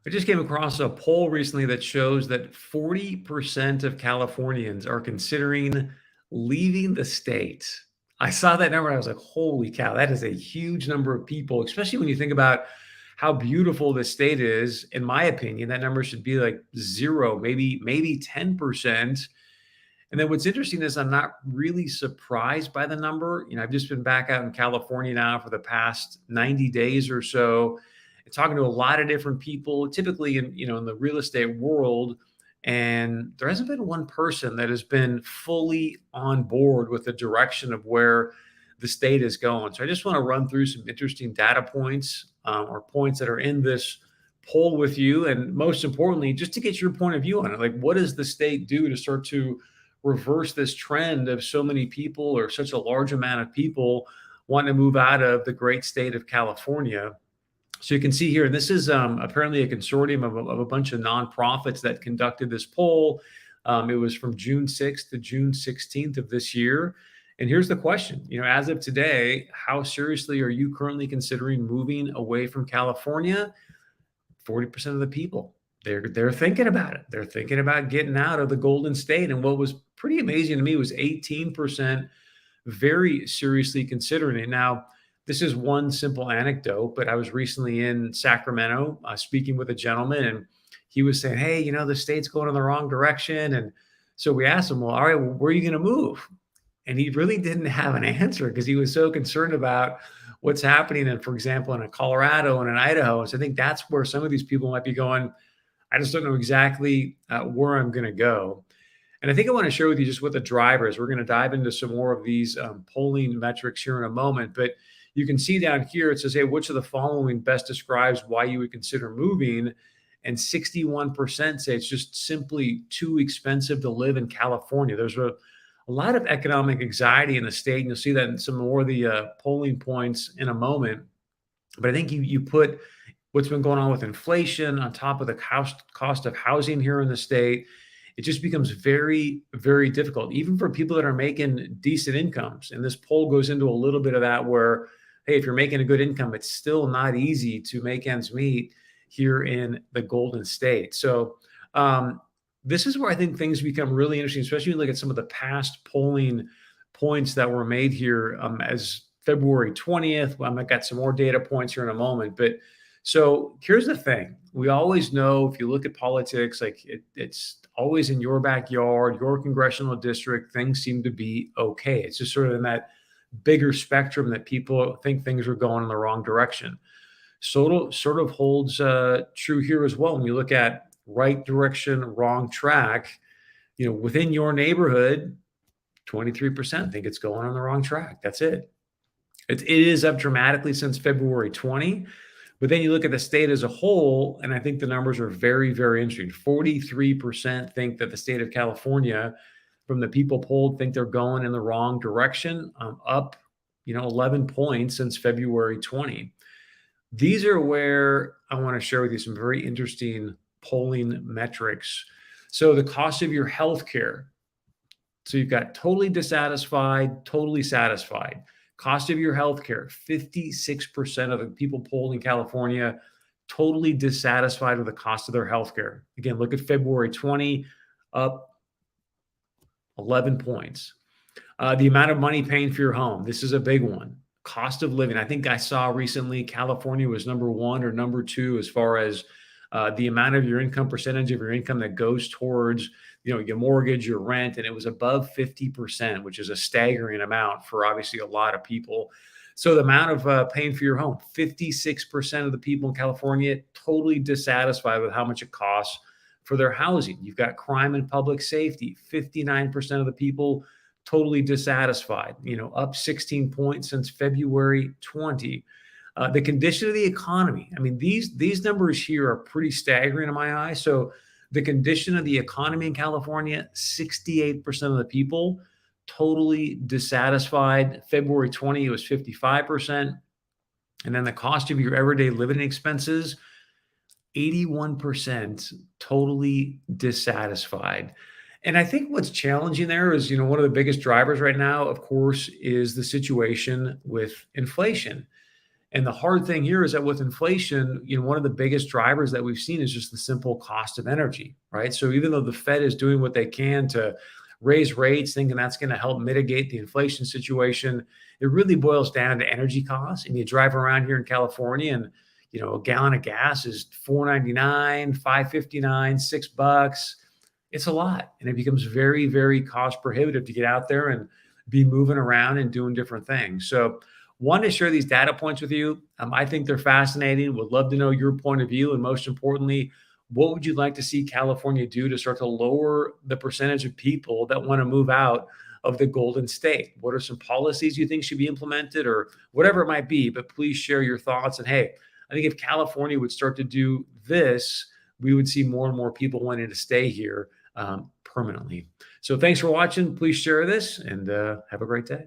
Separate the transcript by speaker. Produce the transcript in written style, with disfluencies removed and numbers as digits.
Speaker 1: I just came across a poll recently that shows that 40% of Californians are considering leaving the state. I saw that number and I was like, holy cow, that is a huge number of people, especially when you think about how beautiful this state is. In my opinion, that number should be like zero, maybe 10%. And then what's interesting is I'm not really surprised by the number. I've just been back out in California now for the past 90 days or so, and talking to a lot of different people, typically in the real estate world. And there hasn't been one person that has been fully on board with the direction of where the state is going. So I just want to run through some interesting data points or points that are in this poll with you. And most importantly, just to get your point of view on it. Like, what does the state do to start to reverse this trend of so many people or such a large amount of people wanting to move out of the great state of California? So you can see here, and this is apparently a consortium of a bunch of nonprofits that conducted this poll. It was from June 6th to June 16th of this year. And here's the question, as of today, how seriously are you currently considering moving away from California? 40% of the people, they're thinking about it. They're thinking about getting out of the Golden State. And what was pretty amazing to me was 18% very seriously considering it. Now, this is one simple anecdote, but I was recently in Sacramento speaking with a gentleman, and he was saying, hey, the state's going in the wrong direction. And so we asked him, well, all right, well, where are you going to move? And he really didn't have an answer because he was so concerned about what's happening in, for example, in Colorado and in Idaho. So I think that's where some of these people might be going. I just don't know exactly where I'm going to go. And I think I want to share with you just what the drivers. We're going to dive into some more of these polling metrics here in a moment. But you can see down here, it says, hey, which of the following best describes why you would consider moving? And 61% say it's just simply too expensive to live in California. There's a lot of economic anxiety in the state, and you'll see that in some more of the polling points in a moment. But I think you put what's been going on with inflation on top of the cost of housing here in the state. It just becomes very, very difficult, even for people that are making decent incomes. And this poll goes into a little bit of that where, hey, if you're making a good income, it's still not easy to make ends meet here in the Golden State. So this is where I think things become really interesting, especially when you look at some of the past polling points that were made here as February 20th. I've got some more data points here in a moment. But so here's the thing. We always know if you look at politics, like it's always in your backyard, your congressional district, things seem to be okay. It's just sort of in that bigger spectrum that people think things are going in the wrong direction. So sort of holds true here as well. When you look at right direction, wrong track, within your neighborhood, 23% think it's going on the wrong track. That's it. It is up dramatically since February 20. But then you look at the state as a whole, and I think the numbers are very, very interesting. 43% think that the state of California, from the people polled, think they're going in the wrong direction, up 11 points since February 20. These are where I want to share with you some very interesting polling metrics. So the cost of your healthcare. So you've got totally dissatisfied, totally satisfied. Cost of your healthcare, 56% of the people polled in California totally dissatisfied with the cost of their healthcare. Again, look at February 20, up 11 points. The amount of money paying for your home. This is a big one. Cost of living. I think I saw recently California was number one or number two as far as the amount of your income, percentage of your income that goes towards your mortgage, your rent, and it was above 50%, which is a staggering amount for obviously a lot of people. So the amount of paying for your home, 56% of the people in California totally dissatisfied with how much it costs for their housing. You've got crime and public safety, 59% of the people totally dissatisfied, up 16 points since February 20. The condition of the economy. I mean, these numbers here are pretty staggering in my eyes. So the condition of the economy in California, 68% of the people totally dissatisfied. February 20, it was 55%. And then the cost of your everyday living expenses, 81% totally dissatisfied. And I think what's challenging there is, one of the biggest drivers right now, of course, is the situation with inflation. And the hard thing here is that with inflation, one of the biggest drivers that we've seen is just the simple cost of energy, right? So even though the Fed is doing what they can to raise rates, thinking that's going to help mitigate the inflation situation, it really boils down to energy costs. And you drive around here in California, and a gallon of gas is 4.99, 5.59, $6. It's a lot, and it becomes very, very cost prohibitive to get out there and be moving around and doing different things. So wanted to share these data points with you. I think they're fascinating. Would love to know your point of view. And most importantly, what would you like to see California do to start to lower the percentage of people that want to move out of the Golden State? What are some policies you think should be implemented or whatever it might be? But please share your thoughts. And hey, I think if California would start to do this, we would see more and more people wanting to stay here permanently. So thanks for watching. Please share this and have a great day.